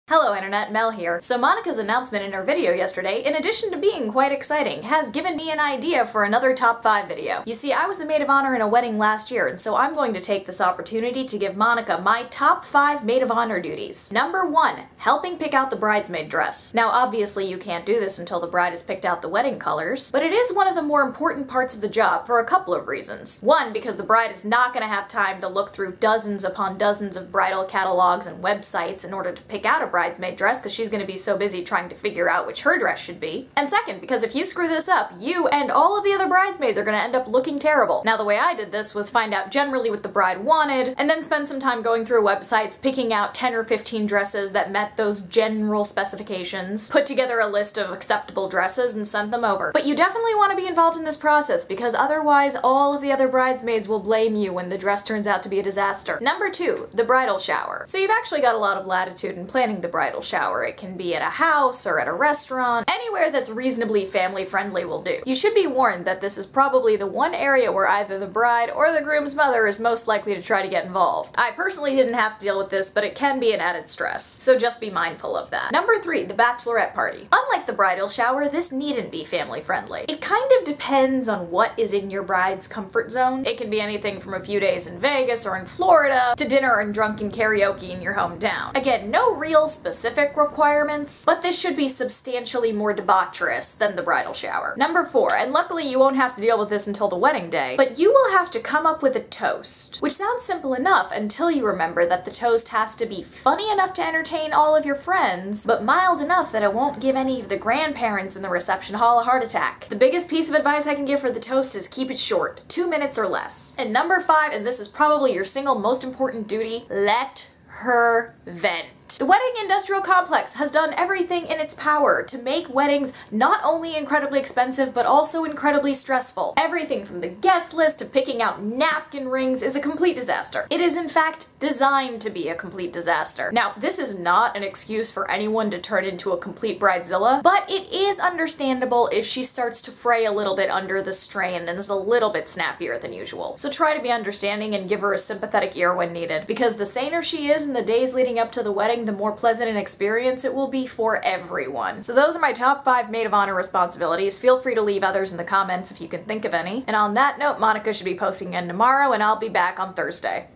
Hello Internet, Mel here. So Monica's announcement in her video yesterday, in addition to being quite exciting, has given me an idea for another top 5 video. You see, I was the maid of honor in a wedding last year, and so I'm going to take this opportunity to give Monica my top 5 maid of honor duties. Number 1, helping pick out the bridesmaid dress. Now obviously you can't do this until the bride has picked out the wedding colors, but it is one of the more important parts of the job for a couple of reasons. One, because the bride is not going to have time to look through dozens upon dozens of bridal catalogs and websites in order to pick out a bridesmaid dress because she's going to be so busy trying to figure out which her dress should be. And second, because if you screw this up, you and all of the other bridesmaids are going to end up looking terrible. Now the way I did this was find out generally what the bride wanted, and then spend some time going through websites picking out 10 or 15 dresses that met those general specifications, put together a list of acceptable dresses, and sent them over. But you definitely want to be involved in this process because otherwise all of the other bridesmaids will blame you when the dress turns out to be a disaster. Number 2, the bridal shower. So you've actually got a lot of latitude in planning the bridal shower. It can be at a house or at a restaurant. Anywhere that's reasonably family friendly will do. You should be warned that this is probably the one area where either the bride or the groom's mother is most likely to try to get involved. I personally didn't have to deal with this, but it can be an added stress, so just be mindful of that. Number 3, the bachelorette party. Unlike the bridal shower, this needn't be family friendly. It kind of depends on what is in your bride's comfort zone. It can be anything from a few days in Vegas or in Florida to dinner and drunken karaoke in your hometown. Again, no real specific requirements, but this should be substantially more debaucherous than the bridal shower. Number 4, and luckily you won't have to deal with this until the wedding day, but you will have to come up with a toast, which sounds simple enough until you remember that the toast has to be funny enough to entertain all of your friends, but mild enough that it won't give any of the grandparents in the reception hall a heart attack. The biggest piece of advice I can give for the toast is keep it short, 2 minutes or less. And number 5, and this is probably your single most important duty, let her vent. The wedding industrial complex has done everything in its power to make weddings not only incredibly expensive, but also incredibly stressful. Everything from the guest list to picking out napkin rings is a complete disaster. It is in fact designed to be a complete disaster. Now, this is not an excuse for anyone to turn into a complete bridezilla, but it is understandable if she starts to fray a little bit under the strain and is a little bit snappier than usual. So try to be understanding and give her a sympathetic ear when needed, because the saner she is in the days leading up to the wedding, the more pleasant an experience it will be for everyone. So those are my top 5 maid of honor responsibilities. Feel free to leave others in the comments if you can think of any. And on that note, Monica should be posting again tomorrow, and I'll be back on Thursday.